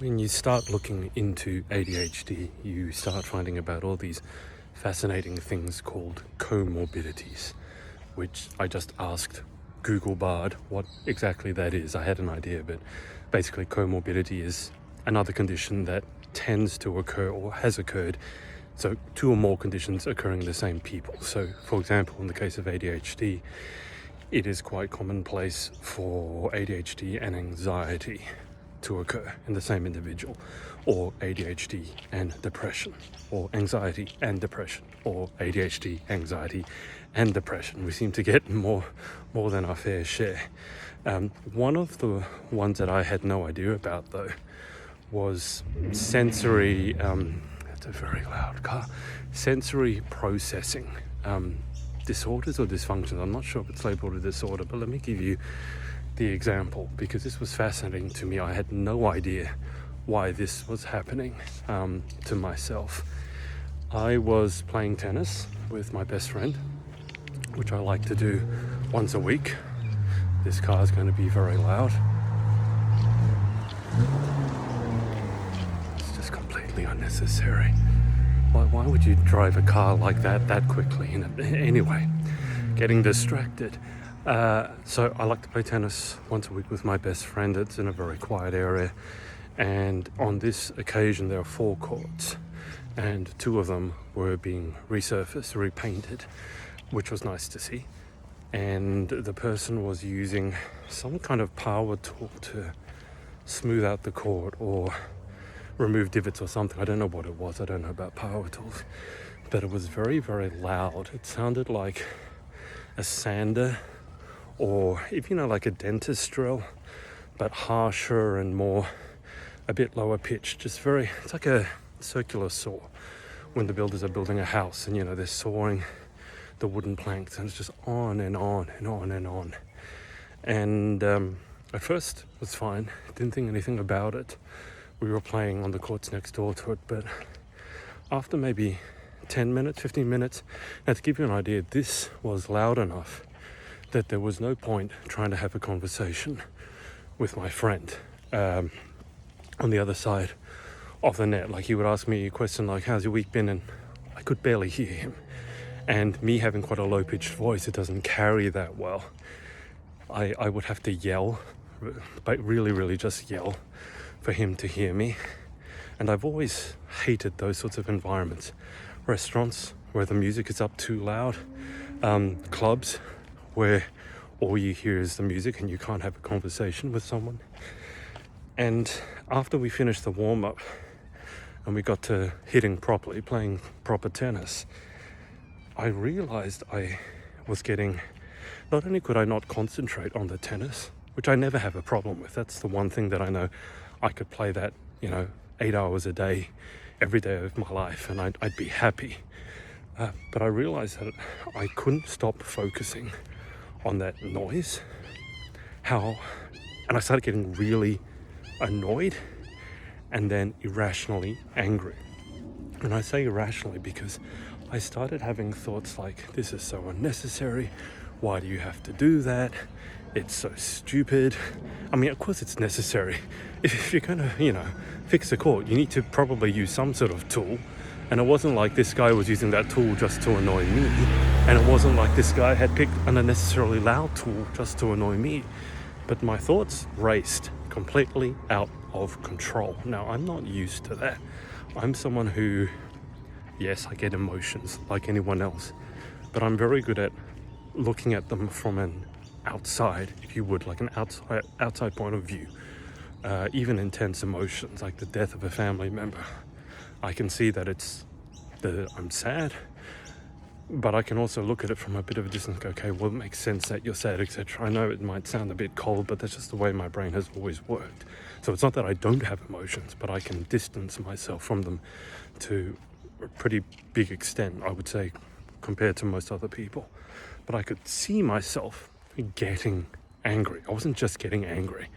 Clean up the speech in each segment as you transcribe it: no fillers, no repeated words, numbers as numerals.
When you start looking into ADHD, you start finding about all these fascinating things called comorbidities, which I just asked Google Bard what exactly that is. I had an idea, but basically comorbidity is another condition that tends to occur or has occurred. So two or more conditions occurring in the same people. So for example, in the case of ADHD, it is quite commonplace for ADHD and anxiety to occur in the same individual, or ADHD and depression, or anxiety and depression, or ADHD, anxiety and depression. We seem to get more than our fair share. One of the ones that I had no idea about though was sensory, that's a very loud car, sensory processing disorders or dysfunctions. I'm not sure if it's labeled a disorder, but let me give you the example because this was fascinating to me. I had no idea why this was happening to myself. I was playing tennis with my best friend, which I like to do once a week. This car is going to be very loud. It's just completely unnecessary. Why would you drive a car like that quickly? Anyway, getting distracted. So I like to play tennis once a week with my best friend. It's in a very quiet area, and on this occasion there are 4 courts, and 2 of them were being resurfaced, repainted, which was nice to see. And the person was using some kind of power tool to smooth out the court or remove divots or something. I don't know what it was. I don't know about power tools, but it was very, very loud. It sounded like a sander, or if you know, like a dentist drill, but harsher and a bit lower pitched. It's like a circular saw when the builders are building a house and they're sawing the wooden planks, and it's just on and on and on and on. And at first it was fine, didn't think anything about it. We were playing on the courts next door to it, but after maybe 10 minutes, 15 minutes, now to give you an idea, this was loud enough that there was no point trying to have a conversation with my friend on the other side of the net. Like, he would ask me a question like, how's your week been? And I could barely hear him. And me having quite a low-pitched voice, it doesn't carry that well. I would have to yell, but really, really just yell for him to hear me. And I've always hated those sorts of environments. Restaurants where the music is up too loud, clubs where all you hear is the music and you can't have a conversation with someone. And after we finished the warm-up and we got to hitting properly, playing proper tennis, I realized I was getting, not only could I not concentrate on the tennis, which I never have a problem with. That's the one thing that I know. I could play that, 8 hours a day, every day of my life, and I'd be happy. But I realized that I couldn't stop focusing on that noise. And I started getting really annoyed and then irrationally angry. And I say irrationally because I started having thoughts like, this is so unnecessary. Why do you have to do that? It's so stupid. I mean, of course it's necessary. If you're gonna, fix a court, you need to probably use some sort of tool. And it wasn't like this guy was using that tool just to annoy me. And it wasn't like this guy had picked an unnecessarily loud tool just to annoy me. But my thoughts raced completely out of control. Now, I'm not used to that. I'm someone who, yes, I get emotions like anyone else, but I'm very good at looking at them from an outside, if you would, like an outside point of view. Even intense emotions like the death of a family member, I can see that I'm sad, but I can also look at it from a bit of a distance and go, okay, well, it makes sense that you're sad, etc. I know it might sound a bit cold, but that's just the way my brain has always worked. So it's not that I don't have emotions, but I can distance myself from them to a pretty big extent, I would say, compared to most other people. But I could see myself getting angry. I wasn't just getting angry.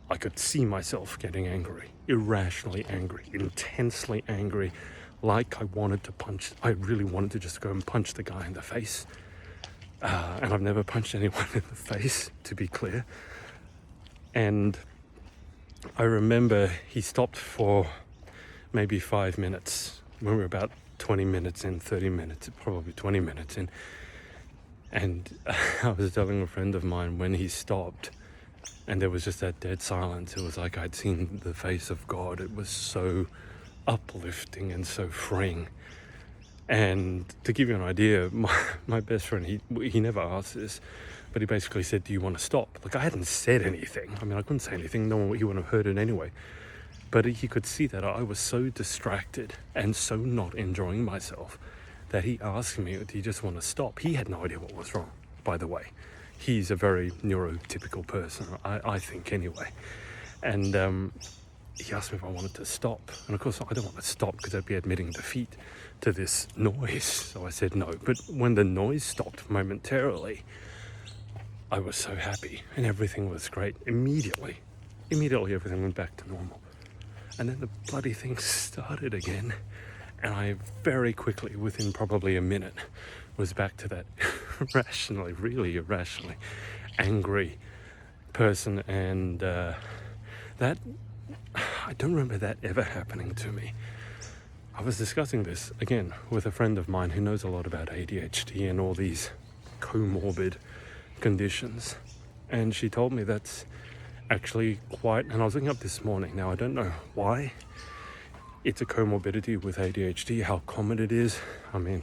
I could see myself getting angry, irrationally angry, intensely angry, like I really wanted to just go and punch the guy in the face. And I've never punched anyone in the face, to be clear. And I remember he stopped for maybe 5 minutes when we were about 20 minutes in, 30 minutes, probably 20 minutes in. And I was telling a friend of mine when he stopped and there was just that dead silence, it was like I'd seen the face of God. It was so uplifting and so freeing. And to give you an idea, my best friend, he never asked this, but he basically said, do you want to stop? Like, I hadn't said anything. I mean, I couldn't say anything. No one, he wouldn't have heard it anyway. But he could see that I was so distracted and so not enjoying myself that he asked me, do you just want to stop? He had no idea what was wrong, by the way. He's a very neurotypical person, I think anyway. And he asked me if I wanted to stop. And of course, I don't want to stop because I'd be admitting defeat to this noise. So I said no. But when the noise stopped momentarily, I was so happy and everything was great. Immediately everything went back to normal. And then the bloody thing started again. And I very quickly, within probably a minute, was back to that really irrationally angry person. And that, I don't remember that ever happening to me. I was discussing this, again, with a friend of mine who knows a lot about ADHD and all these comorbid conditions. And she told me that's actually quite, and I was looking up this morning. Now, I don't know why it's a comorbidity with ADHD, how common it is. I mean,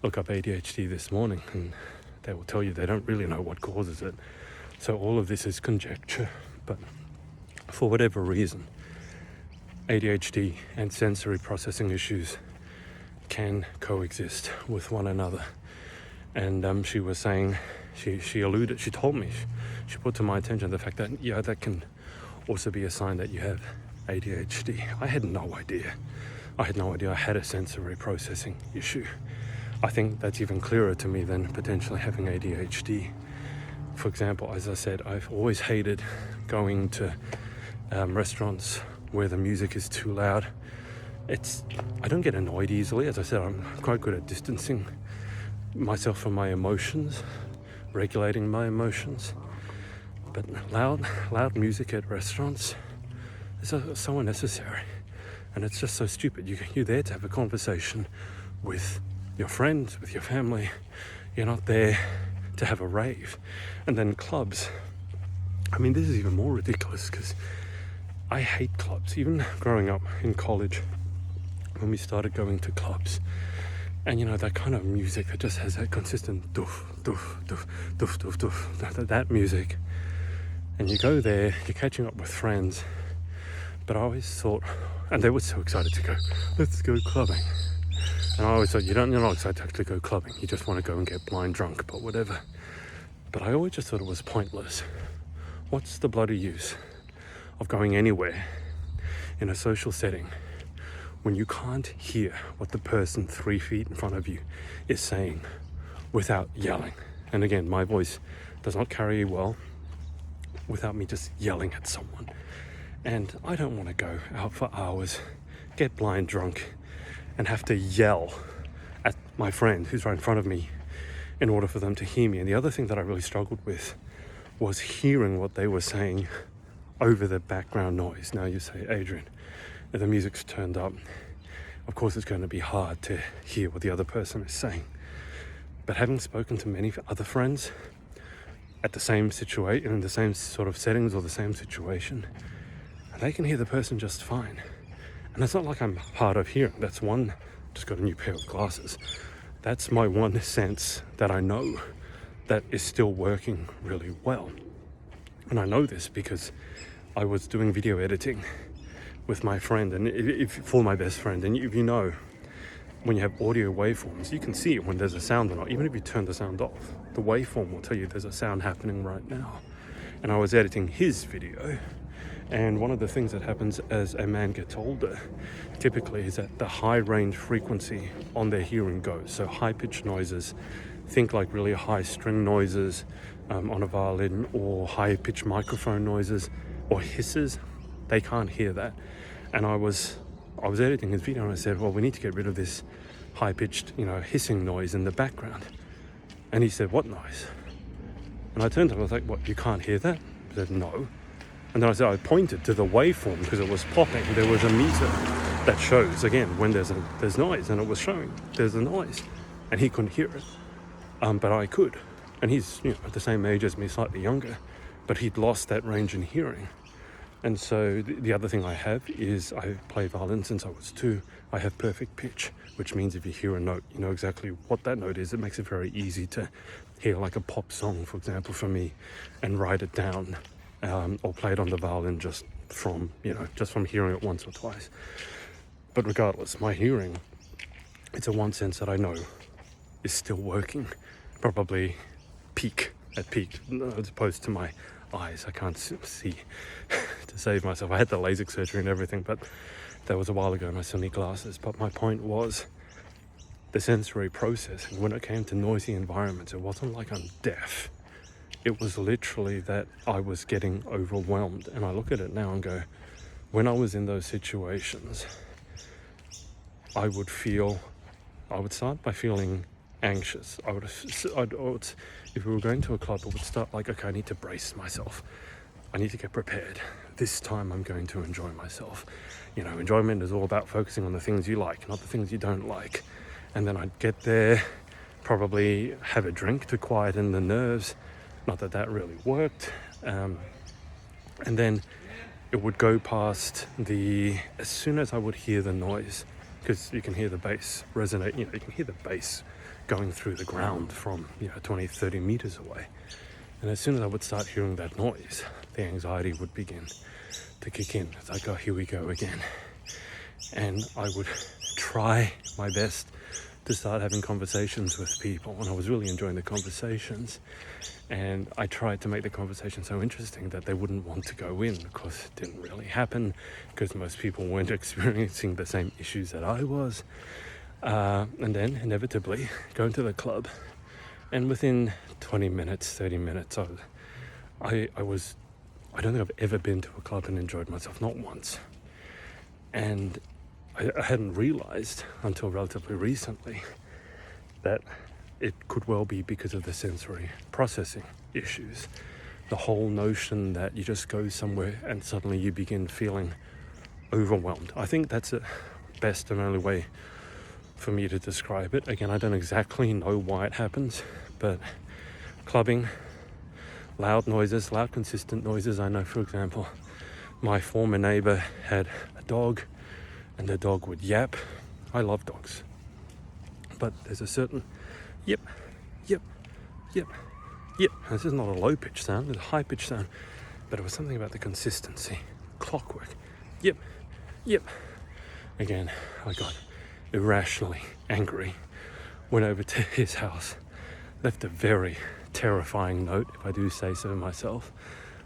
look up ADHD this morning and they will tell you they don't really know what causes it. So all of this is conjecture, but for whatever reason, ADHD and sensory processing issues can coexist with one another. And she was saying, she alluded, she told me, she put to my attention the fact that, yeah, that can also be a sign that you have ADHD. I had no idea I had a sensory processing issue. I think that's even clearer to me than potentially having ADHD. For example, as I said, I've always hated going to restaurants where the music is too loud. I don't get annoyed easily. As I said, I'm quite good at distancing myself from my emotions, regulating my emotions. But loud music at restaurants is so unnecessary. And it's just so stupid. You're there to have a conversation with your friends, with your family. You're not there to have a rave. And then clubs. I mean, this is even more ridiculous because I hate clubs. Even growing up in college, when we started going to clubs, and you know, that kind of music that just has that consistent doof, doof, doof, doof, doof, doof, that music. And you go there, you're catching up with friends. But I always thought, and they were so excited to go, let's go clubbing. And I always thought, you're not excited to actually go clubbing. You just want to go and get blind drunk, but whatever. But I always just thought it was pointless. What's the bloody use of going anywhere in a social setting when you can't hear what the person 3 feet in front of you is saying without yelling? And again, my voice does not carry well without me just yelling at someone. And I don't want to go out for hours, get blind drunk, and have to yell at my friend who's right in front of me in order for them to hear me. And the other thing that I really struggled with was hearing what they were saying over the background noise. Now you say, Adrian, if the music's turned up, of course it's going to be hard to hear what the other person is saying. But having spoken to many other friends at the same situation, in the same sort of settings or the same situation, they can hear the person just fine. And it's not like I'm hard of hearing. That's one, just got a new pair of glasses. That's my one sense that I know that is still working really well. And I know this because I was doing video editing with my friend, and for my best friend. And if you know, when you have audio waveforms, you can see it when there's a sound or not. Even if you turn the sound off, the waveform will tell you there's a sound happening right now. And I was editing his video. And one of the things that happens as a man gets older, typically, is that the high range frequency on their hearing goes. So high pitched noises, think like really high string noises on a violin, or high pitched microphone noises or hisses, they can't hear that. And I was editing his video and I said, well, we need to get rid of this high pitched, hissing noise in the background. And he said, what noise? And I turned to him, I was like, what, you can't hear that? He said, no. And then I pointed to the waveform because it was popping. There was a meter that shows, again, when there's noise, and it was showing there's a noise. And he couldn't hear it, but I could. And he's at the same age as me, slightly younger, but he'd lost that range in hearing. And so the other thing I have is I play violin since I was 2. I have perfect pitch, which means if you hear a note, you know exactly what that note is. It makes it very easy to hear like a pop song, for example, for me, and write it down, or play it on the violin just from hearing it once or twice. But regardless, my hearing, it's a one sense that I know is still working, probably at peak, as opposed to my eyes. I can't see to save myself. I had the LASIK surgery and everything, but that was a while ago and I still need glasses. But my point was the sensory processing. When it came to noisy environments, it wasn't like I'm deaf. It was literally that I was getting overwhelmed. And I look at it now and go, when I was in those situations, I would start by feeling anxious. If we were going to a club, I would start like, okay, I need to brace myself. I need to get prepared. This time I'm going to enjoy myself. Enjoyment is all about focusing on the things you like, not the things you don't like. And then I'd get there, probably have a drink to quieten the nerves. Not that really worked. And then it would go past as soon as I would hear the noise, because you can hear the bass resonate, you can hear the bass going through the ground from 20, 30 meters away. And as soon as I would start hearing that noise, the anxiety would begin to kick in. It's like, oh, here we go again. And I would try my best to start having conversations with people, and I was really enjoying the conversations. And I tried to make the conversation so interesting that they wouldn't want to go in. Of course, it didn't really happen because most people weren't experiencing the same issues that I was. And then inevitably go into the club, and within 20 minutes, 30 minutes, I don't think I've ever been to a club and enjoyed myself, not once. And I hadn't realized until relatively recently that it could well be because of the sensory processing issues. The whole notion that you just go somewhere and suddenly you begin feeling overwhelmed. I think that's the best and only way for me to describe it. Again, I don't exactly know why it happens, but clubbing, loud noises, loud consistent noises. I know, for example, my former neighbor had a dog, and the dog would yap. I love dogs, but there's a certain yip, yip, yip, yip. This is not a low pitch sound, it's a high pitch sound, but it was something about the consistency, clockwork, yip, yip. Again, I got irrationally angry, went over to his house, left a very terrifying note, if I do say so myself.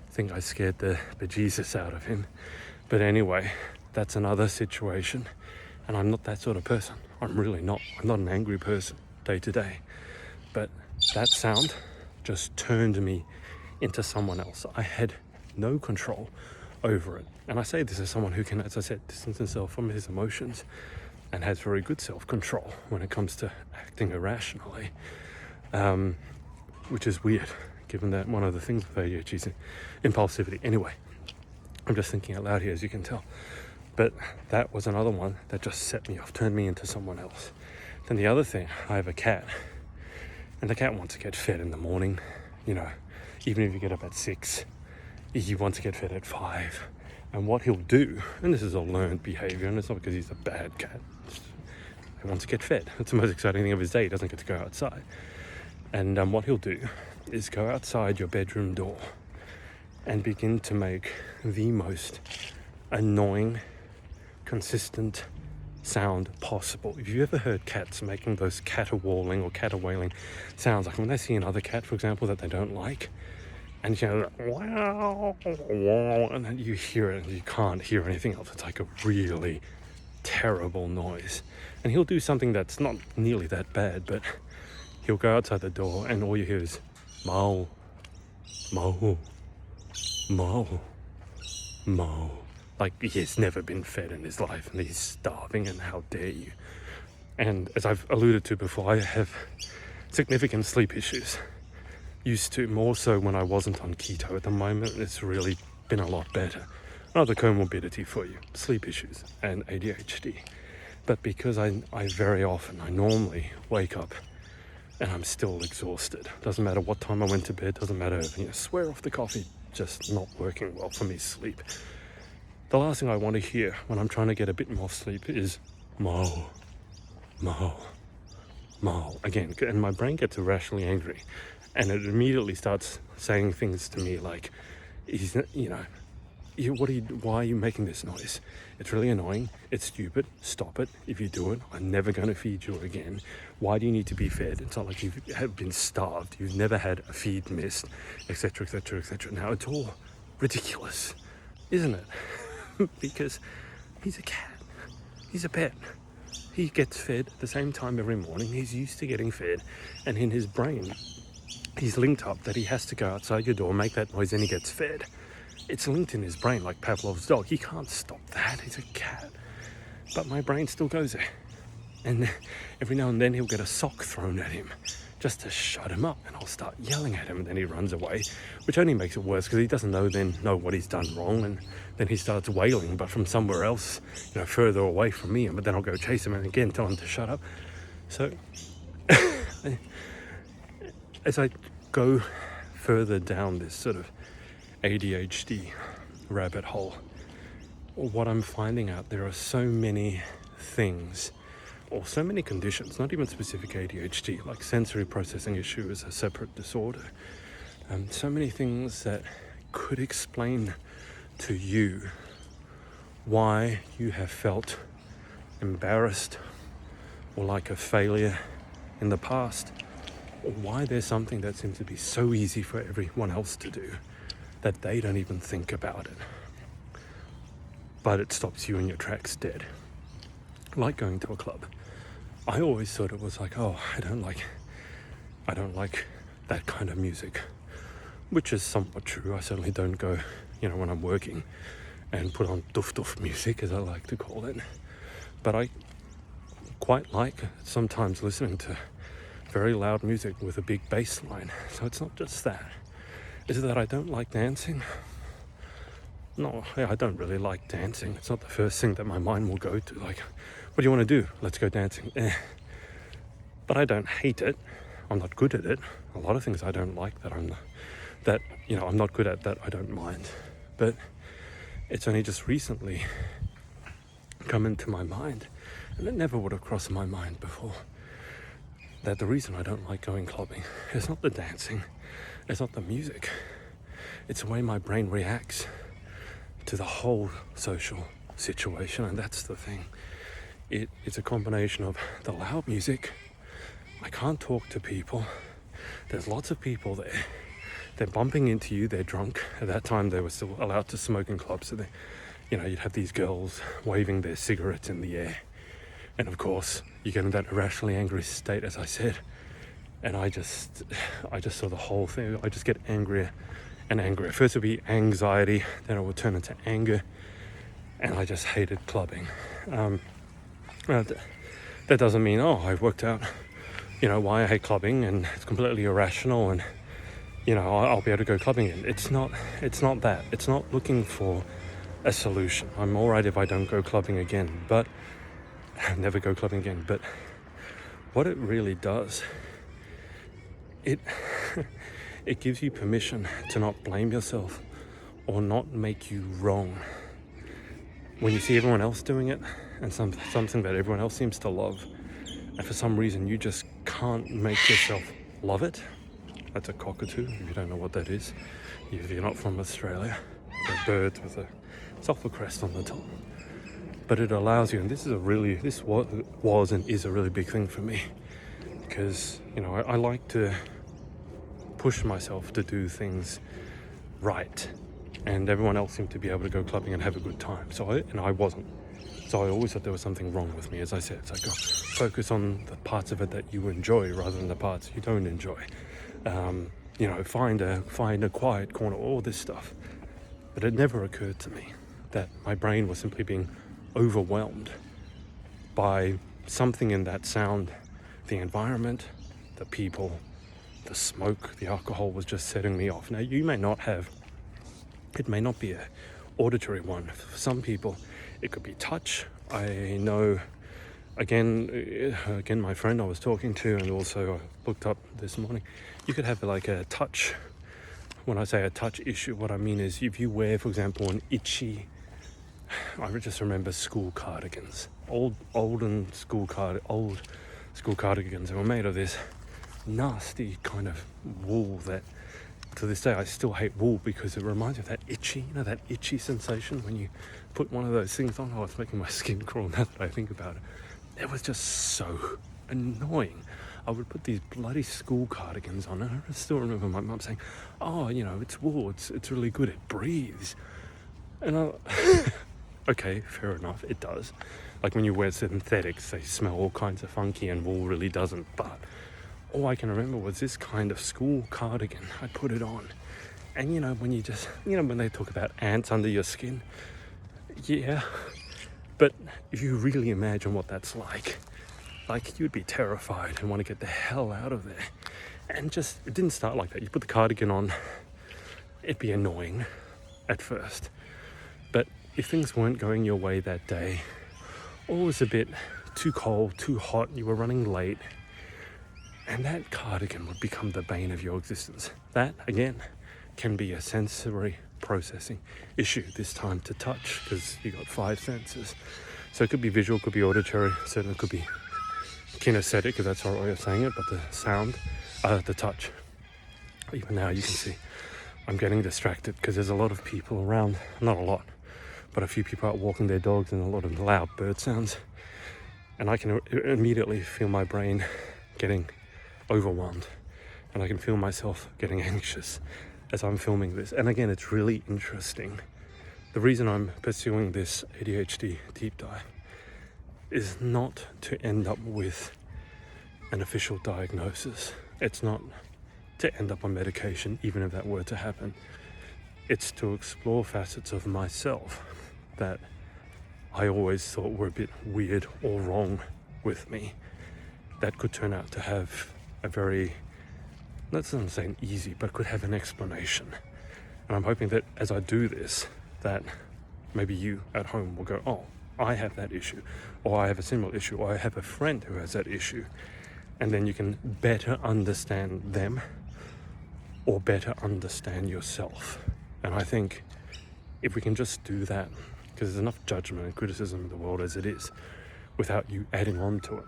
I think I scared the bejesus out of him. But anyway, that's another situation, and I'm not that sort of person. I'm really not. I'm not an angry person day to day. But that sound just turned me into someone else. I had no control over it. And I say this as someone who can, as I said, distance himself from his emotions and has very good self-control when it comes to acting irrationally, which is weird, given that one of the things with ADHD is impulsivity. Anyway, I'm just thinking out loud here, as you can tell. But that was another one that just set me off, turned me into someone else. Then the other thing, I have a cat, and the cat wants to get fed in the morning. Even if you get up at 6, he wants to get fed at 5. And what he'll do, and this is a learned behavior, and it's not because he's a bad cat, he wants to get fed. It's the most exciting thing of his day. He doesn't get to go outside. And what he'll do is go outside your bedroom door and begin to make the most annoying, consistent sound possible. If you've ever heard cats making those caterwauling or caterwailing sounds, like when they see another cat, for example, that they don't like, and wow, and then you hear it and you can't hear anything else. It's like a really terrible noise. And he'll do something that's not nearly that bad, but he'll go outside the door and all you hear is mow, mow, mow, mow. Like he's never been fed in his life and he's starving, and how dare you. And as I've alluded to before, I have significant sleep issues. Used to, more so when I wasn't on keto. At the moment, it's really been a lot better. Another comorbidity for you, sleep issues and ADHD. But because I very often, I normally wake up and I'm still exhausted. Doesn't matter what time I went to bed, doesn't matter, swear off the coffee, just not working well for me, sleep. The last thing I want to hear when I'm trying to get a bit more sleep is mo, mo, mo. Again, and my brain gets irrationally angry and it immediately starts saying things to me like, why are you making this noise? It's really annoying. It's stupid. Stop it. If you do it, I'm never going to feed you again. Why do you need to be fed? It's not like you have been starved. You've never had a feed missed, etc., etc., etc. Now, it's all ridiculous, isn't it? Because he's a cat. He's a pet. He gets fed at the same time every morning. He's used to getting fed. And in his brain, he's linked up that he has to go outside your door, make that noise, and he gets fed. It's linked in his brain like Pavlov's dog. He can't stop that. He's a cat. But my brain still goes there. And every now and then he'll get a sock thrown at him just to shut him up. And I'll start yelling at him and then he runs away, which only makes it worse because he doesn't know what he's done wrong. And then he starts wailing, but from somewhere else, further away from me. But then I'll go chase him and again tell him to shut up. So as I go further down this sort of ADHD rabbit hole, what I'm finding out, there are so many things or so many conditions, not even specific ADHD, like sensory processing issue is a separate disorder. So many things that could explain to you why you have felt embarrassed or like a failure in the past, or why there's something that seems to be so easy for everyone else to do that they don't even think about it. But it stops you in your tracks dead. Like going to a club. I always thought it was like, I don't like that kind of music. Which is somewhat true. I certainly don't go, when I'm working and put on doof music, as I like to call it. But I quite like sometimes listening to very loud music with a big bass line. So it's not just that. Is it that I don't like dancing? No, I don't really like dancing. It's not the first thing that my mind will go to. Like, what do you want to do? Let's go dancing. But I don't hate it. I'm not good at it. A lot of things I don't like that I'm not good at, that I don't mind. But it's only just recently come into my mind, and it never would have crossed my mind before, that the reason I don't like going clubbing is not the dancing, it's not the music, it's the way my brain reacts to the whole social situation. And that's the thing. It's a combination of the loud music. I can't talk to people. There's lots of people there. They're bumping into you. They're drunk. At that time, they were still allowed to smoke in clubs. So you'd have these girls waving their cigarettes in the air. And of course, you get in that irrationally angry state, as I said. And I just saw the whole thing. I just get angrier and angrier. First it would be anxiety, then it would turn into anger. And I just hated clubbing. That doesn't mean, I've worked out, why I hate clubbing and it's completely irrational and, I'll be able to go clubbing again. It's not that. It's not looking for a solution. I'm all right if I don't go clubbing again, but never go clubbing again. But what it really does, it gives you permission to not blame yourself or not make you wrong. When you see everyone else doing it and something that everyone else seems to love, and for some reason you just can't make yourself love it. That's a cockatoo, if you don't know what that is. If you're not from Australia, they're birds with a sulfur crest on the top. But it allows you, and this was and is a really big thing for me, because I like to push myself to do things right, and everyone else seemed to be able to go clubbing and have a good time. I wasn't. So I always thought there was something wrong with me, as I said. So I go focus on the parts of it that you enjoy rather than the parts you don't enjoy. Find a quiet corner, all this stuff. But it never occurred to me that my brain was simply being overwhelmed by something in that sound, the environment, the people, the smoke, the alcohol was just setting me off. Now, you may not have It may not be a auditory one. For some people, it could be touch. I know, again, my friend I was talking to, and also I looked up this morning, you could have like a touch. When I say a touch issue, what I mean is if you wear, for example, an itchy, I just remember school cardigans, old school cardigans. They were made of this nasty kind of wool that, to this day, I still hate wool because it reminds me of that itchy sensation when you put one of those things on. Oh, it's making my skin crawl now that I think about it. It was just so annoying. I would put these bloody school cardigans on, and I still remember my mum saying, "Oh, it's wool. It's really good. It breathes." And okay, fair enough. It does. Like when you wear synthetics, they smell all kinds of funky, and wool really doesn't. But all I can remember was this kind of school cardigan. I put it on, and when you just, when they talk about ants under your skin, yeah. But if you really imagine what that's like you'd be terrified and want to get the hell out of there. And it didn't start like that. You put the cardigan on, it'd be annoying at first. But if things weren't going your way that day, or it was a bit too cold, too hot, you were running late, and that cardigan would become the bane of your existence. That, again, can be a sensory processing issue, this time to touch, because you got 5 senses. So it could be visual, could be auditory, certainly could be kinesthetic, because that's our way of saying it, but the sound, the touch. Even now you can see I'm getting distracted because there's a lot of people around, not a lot, but a few people out walking their dogs and a lot of loud bird sounds. And I can immediately feel my brain getting overwhelmed, and I can feel myself getting anxious as I'm filming this. And again, it's really interesting. The reason I'm pursuing this ADHD deep dive is not to end up with an official diagnosis. It's not to end up on medication, even if that were to happen. It's to explore facets of myself that I always thought were a bit weird or wrong with me, that could turn out to have a very, that's not saying easy, but could have an explanation. And I'm hoping that as I do this, that maybe you at home will go, oh, I have that issue, or I have a similar issue, or I have a friend who has that issue. And then you can better understand them, or better understand yourself. And I think if we can just do that, because there's enough judgment and criticism in the world as it is, without you adding on to it.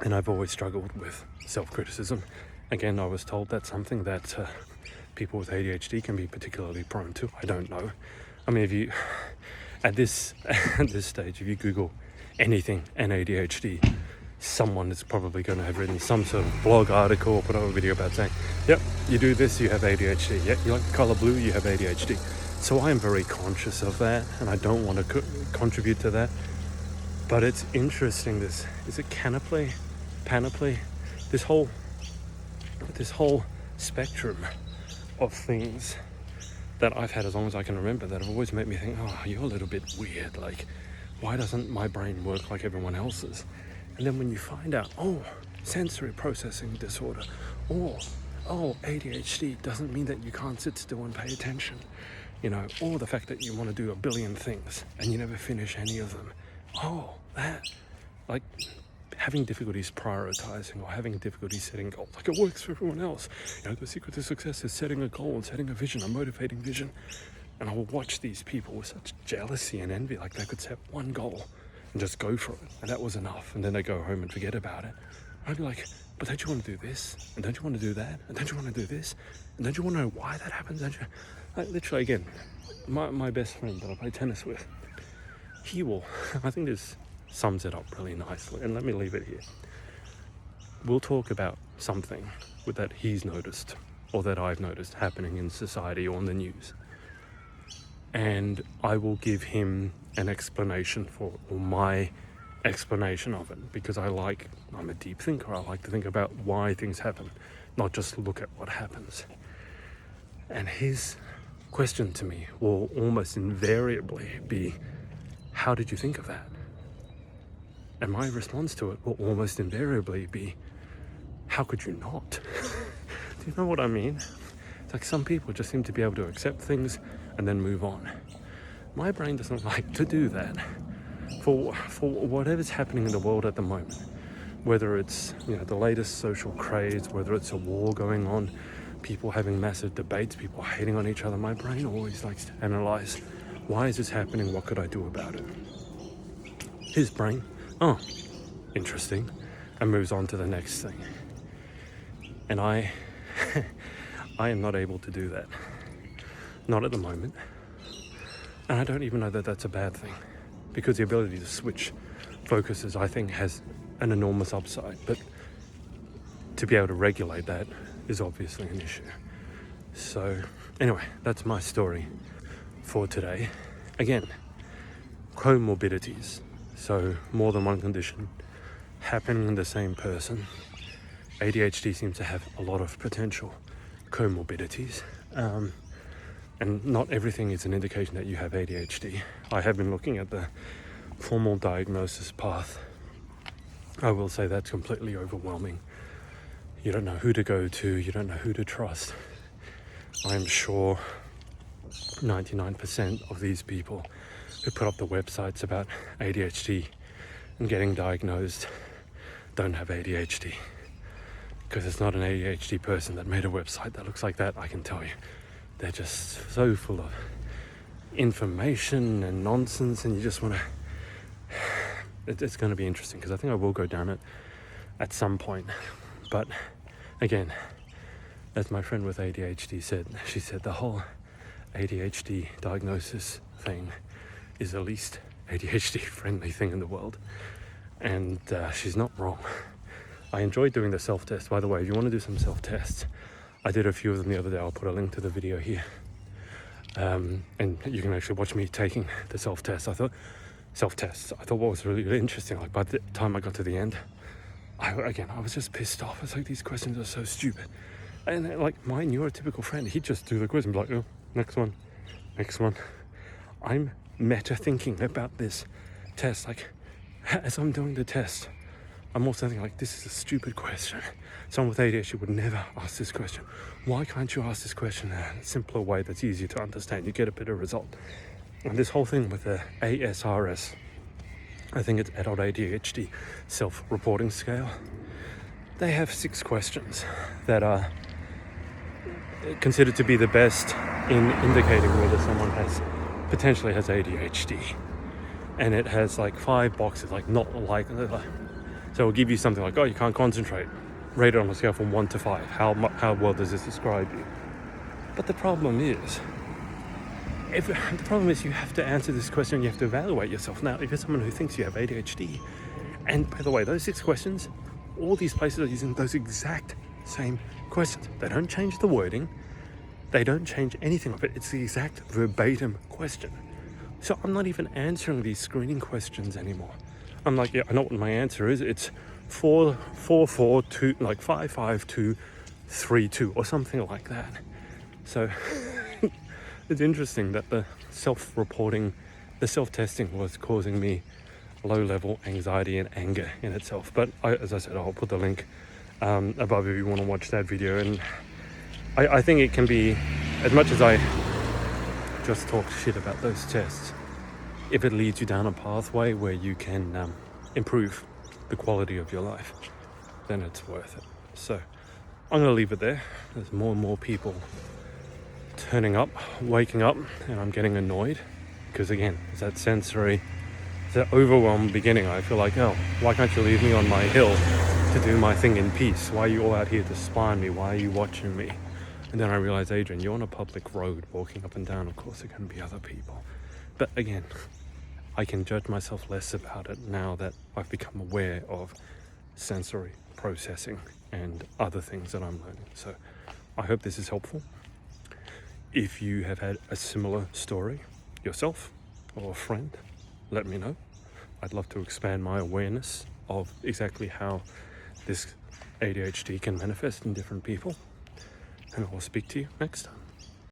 And I've always struggled with self-criticism. Again, I was told that's something that people with ADHD can be particularly prone to. I don't know. I mean, if you, at this stage, if you Google anything and ADHD, someone is probably going to have written some sort of blog article or put up a video about saying, yep, you do this, you have ADHD. Yep, you like the color blue, you have ADHD. So I am very conscious of that, and I don't want to contribute to that. But it's interesting, is it panoply? This whole spectrum of things that I've had as long as I can remember that have always made me think, oh, you're a little bit weird. Like, why doesn't my brain work like everyone else's? And then when you find out, oh, sensory processing disorder, or, oh, ADHD doesn't mean that you can't sit still and pay attention, or the fact that you want to do a billion things and you never finish any of them. Oh, that, like having difficulties prioritizing or having difficulties setting goals. Like, it works for everyone else. The secret to success is setting a goal and setting a vision, a motivating vision. And I will watch these people with such jealousy and envy, like they could set one goal and just go for it, and that was enough, and then they go home and forget about it. I'd be like, but don't you want to do this? And don't you want to do that? And don't you want to do this? And don't you want to know why that happens? Don't you? Like, literally, again, my best friend that I play tennis with, he will, I think this sums it up really nicely, and let me leave it here. We'll talk about something that he's noticed, or that I've noticed happening in society or on the news. And I will give him an explanation or my explanation of it, because I'm a deep thinker. I like to think about why things happen, not just look at what happens. And his question to me will almost invariably be, how did you think of that? And my response to it will almost invariably be, how could you not? Do you know what I mean? It's like some people just seem to be able to accept things and then move on. My brain doesn't like to do that. For whatever's happening in the world at the moment, whether it's the latest social craze, whether it's a war going on, people having massive debates, people hating on each other, my brain always likes to analyze, why is this happening? What could I do about it? His brain, oh, interesting, and moves on to the next thing. And I am not able to do that. Not at the moment. And I don't even know that that's a bad thing, because the ability to switch focuses, I think, has an enormous upside. But to be able to regulate that is obviously an issue. So anyway, that's my story for today. Again, comorbidities, so more than one condition happening in the same person. ADHD seems to have a lot of potential comorbidities, and not everything is an indication that you have ADHD. I have been looking at the formal diagnosis path. I will say that's completely overwhelming. You don't know who to go to, you don't know who to trust. I'm sure 99% of these people who put up the websites about ADHD and getting diagnosed don't have ADHD. Because it's not an ADHD person that made a website that looks like that, I can tell you. They're just so full of information and nonsense, and you just want to... It's going to be interesting, because I think I will go down it at some point. But again, as my friend with ADHD said, she said the whole ADHD diagnosis thing is the least ADHD friendly thing in the world. And she's not wrong. I enjoyed doing the self-test. By the way, if you want to do some self-tests, I did a few of them the other day. I'll put a link to the video here. And you can actually watch me taking the self-test. I thought what was really, really interesting, like by the time I got to the end, I was just pissed off. It's like, these questions are so stupid. And like my neurotypical friend, he'd just do the quiz and be like, oh, next one. I'm meta thinking about this test. Like, as I'm doing the test, I'm also thinking, like, this is a stupid question. Someone with ADHD would never ask this question. Why can't you ask this question in a simpler way that's easier to understand? You get a better result. And this whole thing with the ASRS, I think it's Adult ADHD Self-Reporting Scale, they have 6 questions that are considered to be the best in indicating whether someone potentially has ADHD. And it has like 5 boxes, like not like... So it'll give you something like, oh, you can't concentrate. Rate it on a scale from 1 to 5. How well does this describe you? But the problem is you have to answer this question, you have to evaluate yourself. Now, if you're someone who thinks you have ADHD, and by the way, those 6 questions, all these places are using those exact same questions. They don't change the wording. They don't change anything of it. It's the exact verbatim question. So I'm not even answering these screening questions anymore. I'm like, yeah, I know what my answer is. It's 4 4 4 2, like 5 5 2 3 2 or something like that. So it's interesting that the self-reporting, the self-testing was causing me low-level anxiety and anger in itself. But as I said, I'll put the link above if you want to watch that video. And I think it can be, as much as I just talk shit about those tests, if it leads you down a pathway where you can improve the quality of your life, then it's worth it. So I'm going to leave it there. There's more and more people turning up, waking up, and I'm getting annoyed because, again, it's that sensory, it's that overwhelmed beginning. I feel like, oh, why can't you leave me on my hill to do my thing in peace? Why are you all out here to spy on me? Why are you watching me? And then I realize, Adrian, you're on a public road walking up and down. Of course, there can be other people. But again, I can judge myself less about it now that I've become aware of sensory processing and other things that I'm learning. So I hope this is helpful. If you have had a similar story yourself or a friend, let me know. I'd love to expand my awareness of exactly how this ADHD can manifest in different people. And I'll speak to you next time.